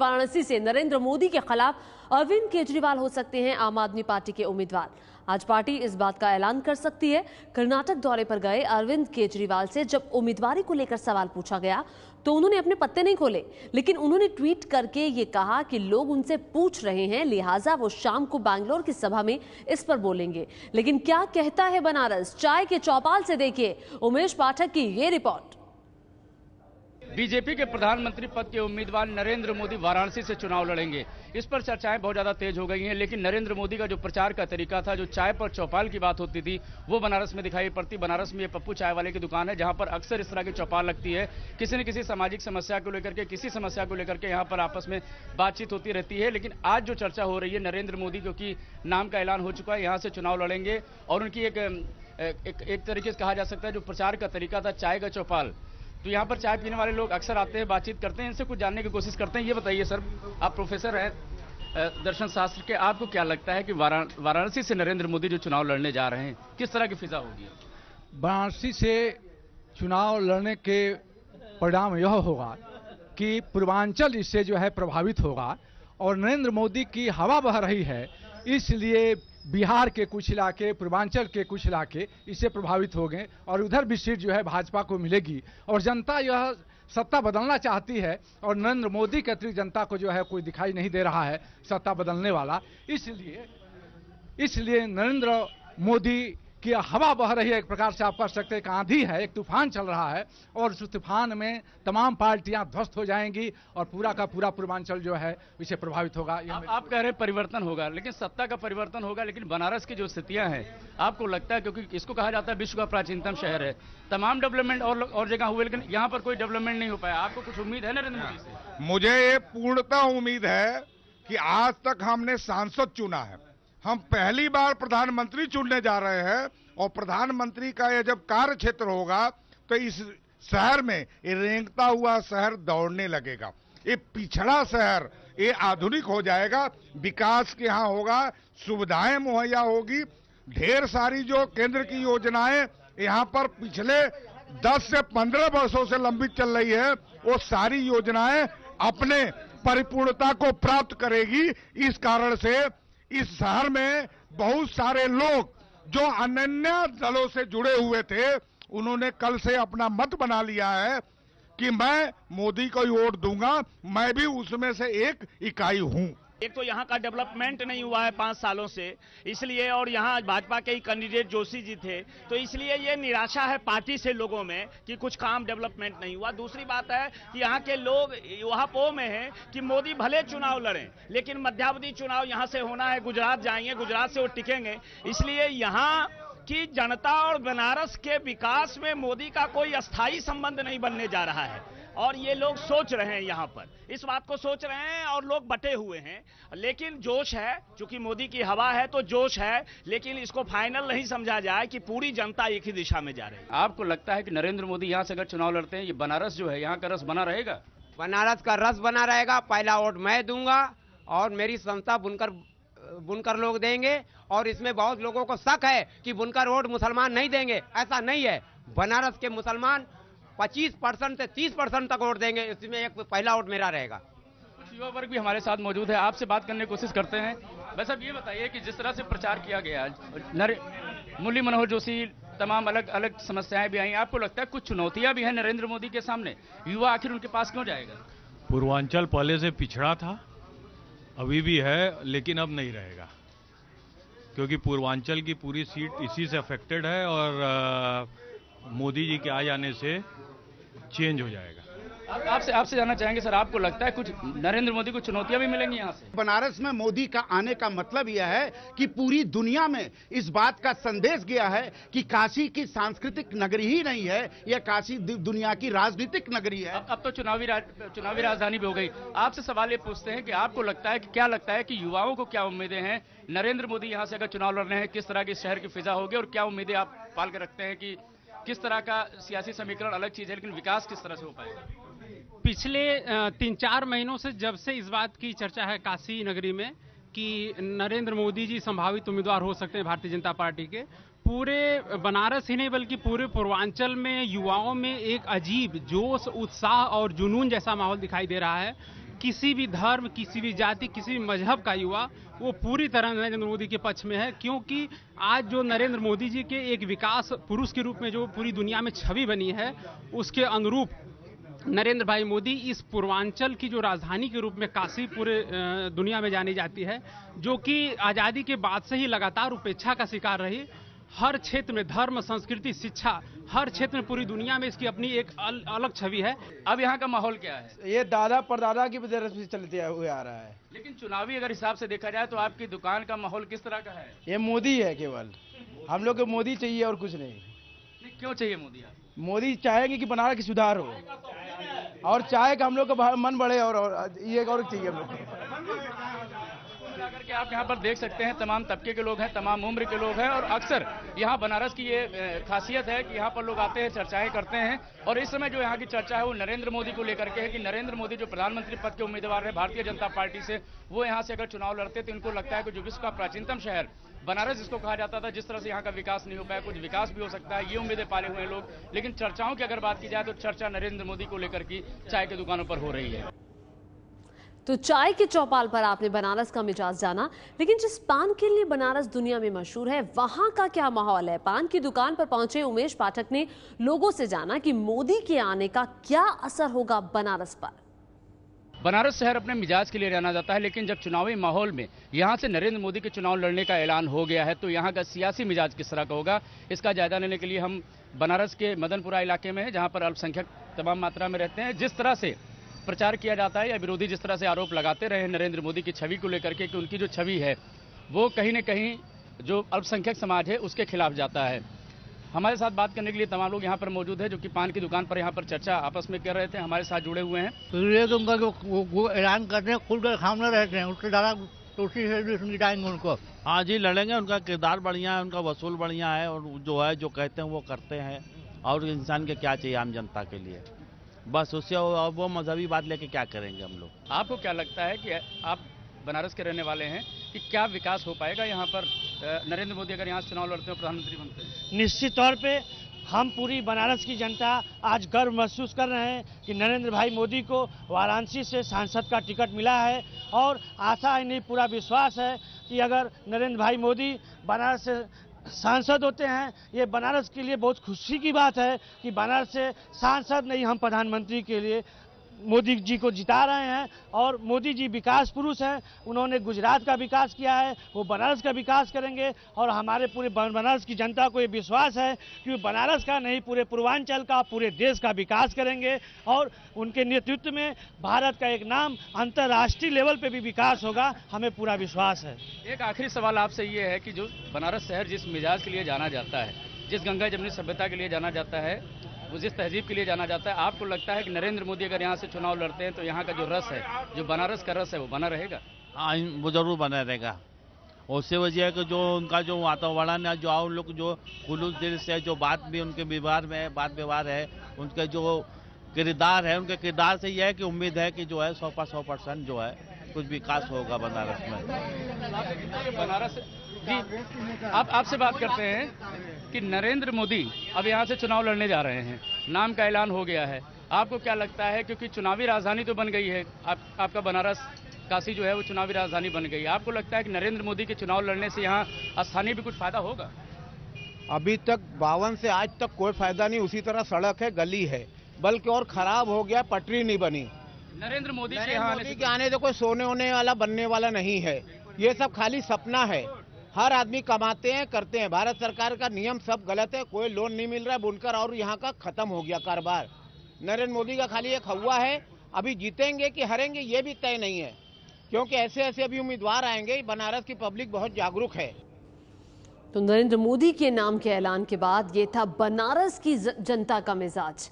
वाराणसी से नरेंद्र मोदी के खिलाफ अरविंद केजरीवाल हो सकते हैं आम आदमी पार्टी के उम्मीदवार। आज पार्टी इस बात का ऐलान कर सकती है। कर्नाटक दौरे पर गए अरविंद केजरीवाल से जब उम्मीदवारी को लेकर सवाल पूछा गया तो उन्होंने अपने पत्ते नहीं खोले, लेकिन उन्होंने ट्वीट करके ये कहा कि लोग उनसे पूछ रहे हैं, लिहाजा वो शाम को बैंगलोर की सभा में इस पर बोलेंगे। लेकिन क्या कहता है बनारस, चाय के चौपाल से देखिए उमेश पाठक की ये रिपोर्ट। बीजेपी के प्रधानमंत्री पद के उम्मीदवार नरेंद्र मोदी वाराणसी से चुनाव लड़ेंगे। इस पर चर्चाएं बहुत ज्यादा तेज हो गई हैं, लेकिन नरेंद्र मोदी का जो प्रचार का तरीका था, जो चाय पर चौपाल की बात होती थी, वो बनारस में दिखाई पड़ती। बनारस में ये पप्पू चाय वाले की दुकान है, जहां पर अक्सर इस तरह की चौपाल लगती है। किसी न किसी सामाजिक समस्या को लेकर के, किसी समस्या को लेकर के यहाँ पर आपस में बातचीत होती रहती है। लेकिन आज जो चर्चा हो रही है, नरेंद्र मोदी क्योंकि नाम का ऐलान हो चुका है, यहाँ से चुनाव लड़ेंगे और उनकी एक तरीके से कहा जा सकता है जो प्रचार का तरीका था चाय का चौपाल। तो यहाँ पर चाय पीने वाले लोग अक्सर आते हैं, बातचीत करते हैं, इनसे कुछ जानने की कोशिश करते हैं। ये बताइए सर, आप प्रोफेसर हैं दर्शन शास्त्र के, आपको क्या लगता है कि वाराणसी से नरेंद्र मोदी जो चुनाव लड़ने जा रहे हैं, किस तरह की फिजा होगी? वाराणसी से चुनाव लड़ने के परिणाम यह होगा कि पूर्वांचल इससे जो है प्रभावित होगा और नरेंद्र मोदी की हवा बह रही है, इसलिए बिहार के कुछ इलाके, पूर्वांचल के कुछ इलाके इससे प्रभावित हो गए और उधर भी सीट जो है भाजपा को मिलेगी और जनता यह सत्ता बदलना चाहती है और नरेंद्र मोदी के अतिरिक्त जनता को जो है कोई दिखाई नहीं दे रहा है सत्ता बदलने वाला। इसलिए नरेंद्र मोदी की हवा बह रही है, एक प्रकार से आप कह सकते हैं, एक आंधी है, एक तूफान चल रहा है और उस तूफान में तमाम पार्टियां ध्वस्त हो जाएंगी और पूरा का पूरा पूर्वांचल जो है इससे प्रभावित होगा। आप कह रहे हैं परिवर्तन होगा, लेकिन सत्ता का परिवर्तन होगा, लेकिन बनारस की जो स्थितियां हैं, आपको लगता है, क्योंकि इसको कहा जाता है विश्व का प्राचीनतम शहर है, तमाम डेवलपमेंट और जगह हुए, लेकिन यहाँ पर कोई डेवलपमेंट नहीं हो पाया। आपको कुछ उम्मीद है नरेंद्र मोदी से? मुझे ये पूर्णतः उम्मीद है कि आज तक हमने सांसद चुना है, हम पहली बार प्रधानमंत्री चुनने जा रहे हैं और प्रधानमंत्री का ये जब कार्य क्षेत्र होगा तो इस शहर में ये रेंगता हुआ शहर दौड़ने लगेगा। ये पिछड़ा शहर ये आधुनिक हो जाएगा, विकास के यहाँ होगा, सुविधाएं मुहैया होगी। ढेर सारी जो केंद्र की योजनाएं यहाँ पर पिछले 10 से 15 वर्षों से लंबित चल रही है, वो सारी योजनाएं अपने परिपूर्णता को प्राप्त करेगी। इस कारण से इस शहर में बहुत सारे लोग जो अनन्य दलों से जुड़े हुए थे, उन्होंने कल से अपना मत बना लिया है कि मैं मोदी को ही वोट दूंगा, मैं भी उसमें से एक इकाई हूं। एक तो यहाँ का डेवलपमेंट नहीं हुआ है 5 सालों से, इसलिए, और यहाँ भाजपा के ही कैंडिडेट जोशी जी थे, तो इसलिए ये निराशा है पार्टी से लोगों में कि कुछ काम डेवलपमेंट नहीं हुआ। दूसरी बात है कि यहाँ के लोग वहाँ पो में हैं कि मोदी भले चुनाव लड़ें, लेकिन मध्यावधि चुनाव यहाँ से होना है, गुजरात जाएंगे, गुजरात से वो टिकेंगे, इसलिए यहाँ की जनता और बनारस के विकास में मोदी का कोई अस्थायी संबंध नहीं बनने जा रहा है और ये लोग सोच रहे हैं, यहाँ पर इस बात को सोच रहे हैं और लोग बटे हुए हैं। लेकिन जोश है, चूंकि मोदी की हवा है तो जोश है, लेकिन इसको फाइनल नहीं समझा जाए कि पूरी जनता एक ही दिशा में जा रही है। आपको लगता है कि नरेंद्र मोदी यहाँ से अगर चुनाव लड़ते हैं, ये बनारस जो है, यहाँ का रस बना रहेगा? बनारस का रस बना रहेगा। पहला वोट मैं दूंगा और मेरी संस्था बुनकर लोग देंगे और इसमें बहुत लोगों को शक है कि बुनकर वोट मुसलमान नहीं देंगे। ऐसा नहीं है, बनारस के मुसलमान 25% से 30% तक वोट देंगे, इसमें एक पहला वोट मेरा रहेगा। कुछ युवा वर्ग भी हमारे साथ मौजूद है, आपसे बात करने की कोशिश करते हैं। बस अब ये बताइए कि जिस तरह से प्रचार किया गया, मुरली मनोहर जोशी, तमाम अलग अलग समस्याएं भी आई, आपको लगता है कुछ चुनौतियां भी हैं नरेंद्र मोदी के सामने? युवा आखिर उनके पास क्यों जाएगा? पूर्वांचल पहले से पिछड़ा था, अभी भी है, लेकिन अब नहीं रहेगा, क्योंकि पूर्वांचल की पूरी सीट इसी से अफेक्टेड है और मोदी जी के आ जाने से चेंज हो जाएगा। आपसे जानना चाहेंगे सर, आपको लगता है कुछ नरेंद्र मोदी को चुनौतियां भी मिलेंगी यहाँ से? बनारस में मोदी का आने का मतलब यह है कि पूरी दुनिया में इस बात का संदेश गया है कि काशी की सांस्कृतिक नगरी ही नहीं है, यह काशी दुनिया की राजनीतिक नगरी है। अब तो चुनावी राजधानी भी हो गई। आपसे सवाल ये पूछते हैं कि आपको लगता है कि क्या लगता है कि युवाओं को क्या उम्मीदें हैं? नरेंद्र मोदी यहाँ से अगर चुनाव लड़ रहे हैं, किस तरह के शहर की फिजा होगी और क्या उम्मीदें आप पाल के रखते हैं कि किस तरह का सियासी समीकरण अलग चीज है, लेकिन विकास किस तरह से हो पाएगा? पिछले 3-4 महीनों से जब से इस बात की चर्चा है काशी नगरी में कि नरेंद्र मोदी जी संभावित उम्मीदवार हो सकते हैं भारतीय जनता पार्टी के, पूरे बनारस ही नहीं बल्कि पूरे पूर्वांचल में युवाओं में एक अजीब जोश, उत्साह और जुनून जैसा माहौल दिखाई दे रहा है किसी भी धर्म, किसी भी जाति, किसी भी मजहब का युवा वो पूरी तरह नरेंद्र मोदी के पक्ष में है, क्योंकि आज जो नरेंद्र मोदी जी के एक विकास पुरुष के रूप में जो पूरी दुनिया में छवि बनी है, उसके अनुरूप नरेंद्र भाई मोदी इस पूर्वांचल की जो राजधानी के रूप में काशी पूरे दुनिया में जानी जाती है, जो कि आज़ादी के बाद से ही लगातार उपेक्षा का शिकार रही। हर क्षेत्र में धर्म, संस्कृति, शिक्षा, हर क्षेत्र में पूरी दुनिया में इसकी अपनी एक अलग छवि है। अब यहाँ का माहौल क्या है? ये दादा परदादा की वजह से चलते हुए आ रहा है। लेकिन चुनावी अगर हिसाब से देखा जाए तो आपकी दुकान का माहौल किस तरह का है? ये मोदी है, केवल हम लोग को मोदी चाहिए और कुछ नहीं। क्यों चाहिए मोदी? मोदी चाहेंगे कि बनारस की सुधार हो और चाहे कि हम लोग का मन बढ़े और ये और चाहिए हम लोग को। कि आप यहाँ पर देख सकते हैं तमाम तबके के लोग हैं, तमाम उम्र के लोग हैं और अक्सर यहाँ बनारस की ये खासियत है कि यहाँ पर लोग आते हैं, चर्चाएं करते हैं और इस समय जो यहाँ की चर्चा है वो नरेंद्र मोदी को लेकर के है कि नरेंद्र मोदी जो प्रधानमंत्री पद के उम्मीदवार है भारतीय जनता पार्टी से, वो यहाँ से अगर चुनाव लड़ते तो इनको लगता है कि जो विश्व का प्राचीनतम शहर बनारस जिसको कहा जाता था, जिस तरह से यहाँ का विकास नहीं हो पाया, कुछ विकास भी हो सकता है, ये उम्मीदें पाले हुए हैं लोग। लेकिन चर्चाओं की अगर बात की जाए तो चर्चा नरेंद्र मोदी को लेकर की चाय की दुकानों पर हो रही है। तो चाय के चौपाल पर आपने बनारस का मिजाज जाना, लेकिन जिस पान के लिए बनारस दुनिया में मशहूर है वहां का क्या माहौल है? पान की दुकान पर पहुंचे उमेश पाठक ने लोगों से जाना कि मोदी के आने का क्या असर होगा बनारस पर। बनारस शहर अपने मिजाज के लिए जाना जाता है, लेकिन जब चुनावी माहौल में यहां से नरेंद्र मोदी के चुनाव लड़ने का ऐलान हो गया है तो यहां का सियासी मिजाज किस तरह का होगा, इसका जायजा लेने के लिए हम बनारस के मदनपुरा इलाके में हैं, जहां पर अल्पसंख्यक तमाम मात्रा में रहते हैं। जिस तरह से प्रचार किया जाता है या विरोधी जिस तरह से आरोप लगाते रहे नरेंद्र मोदी की छवि को लेकर के कि उनकी जो छवि है वो कहीं न कहीं जो अल्पसंख्यक समाज है उसके खिलाफ जाता है। हमारे साथ बात करने के लिए तमाम लोग यहाँ पर मौजूद है जो कि पान की दुकान पर यहाँ पर चर्चा आपस में कर रहे थे, हमारे साथ जुड़े हुए हैं। तो ये तो उनका जो ऐलान करते हैं खुल कर सामने रहते हैं, उससे ज़्यादा तुलसी से भी जिताएंगे उनको। हाँ जी, लड़ेंगे। उनका किरदार बढ़िया है, उनका वसूल बढ़िया है और जो है जो कहते हैं वो करते हैं। और इंसान के क्या चाहिए आम जनता के लिए, बस उससे वो मजहबी बात लेके क्या करेंगे हम लोग। आपको क्या लगता है कि आप बनारस के रहने वाले हैं कि क्या विकास हो पाएगा यहाँ पर नरेंद्र मोदी अगर यहाँ से चुनाव लड़ते हो, प्रधानमंत्री बनते हैं? निश्चित तौर पे हम पूरी बनारस की जनता आज गर्व महसूस कर रहे हैं कि नरेंद्र भाई मोदी को वाराणसी से सांसद का टिकट मिला है और आशा ही नहीं पूरा विश्वास है कि अगर नरेंद्र भाई मोदी बनारस से सांसद होते हैं, ये बनारस के लिए बहुत खुशी की बात है कि बनारस से सांसद नहीं हम प्रधानमंत्री के लिए मोदी जी को जिता रहे हैं। और मोदी जी विकास पुरुष हैं, उन्होंने गुजरात का विकास किया है, वो बनारस का विकास करेंगे और हमारे पूरे बनारस की जनता को ये विश्वास है कि वो बनारस का नहीं पूरे पूर्वांचल का, पूरे देश का विकास करेंगे और उनके नेतृत्व में भारत का एक नाम अंतर्राष्ट्रीय लेवल पे भी विकास होगा, हमें पूरा विश्वास है। एक आखिरी सवाल आपसे ये है कि जो बनारस शहर जिस मिजाज के लिए जाना जाता है, जिस गंगा जमुनी सभ्यता के लिए जाना जाता है, वो जिस तहजीब के लिए जाना जाता है, आपको लगता है कि नरेंद्र मोदी अगर यहाँ से चुनाव लड़ते हैं तो यहाँ का जो रस है, जो बनारस का रस है, वो बना रहेगा? हाँ, वो जरूर बना रहेगा। उससे वजह है कि जो उनका जो वातावरण है, जो और लोग जो खुलूस दिल से जो बात भी उनके व्यवहार में बात व्यवहार है, उनके जो किरदार है, उनके किरदार से यह है कि उम्मीद है कि जो है 100% जो है कुछ विकास होगा बनारस में। बनारस जी, आपसे बात करते हैं कि नरेंद्र मोदी अब यहाँ से चुनाव लड़ने जा रहे हैं, नाम का ऐलान हो गया है, आपको क्या लगता है? क्योंकि चुनावी राजधानी तो बन गई है, आपका बनारस काशी जो है वो चुनावी राजधानी बन गई है, आपको लगता है कि नरेंद्र मोदी के चुनाव लड़ने से यहाँ स्थानीय भी कुछ फायदा होगा? अभी तक 52 से आज तक कोई फायदा नहीं, उसी तरह सड़क है, गली है, बल्कि और खराब हो गया, पटरी नहीं बनी। नरेंद्र मोदी के आने से कोई सोने होने वाला बनने वाला नहीं है, ये सब खाली सपना है। हर आदमी कमाते हैं, करते हैं, भारत सरकार का नियम सब गलत है, कोई लोन नहीं मिल रहा है, बुनकर और यहाँ का खत्म हो गया कारोबार। नरेंद्र मोदी का खाली एक हवा है, अभी जीतेंगे कि हारेंगे ये भी तय नहीं है, क्योंकि ऐसे ऐसे अभी उम्मीदवार आएंगे। बनारस की पब्लिक बहुत जागरूक है। तो नरेंद्र मोदी के नाम के ऐलान के बाद ये था बनारस की जनता का मिजाज।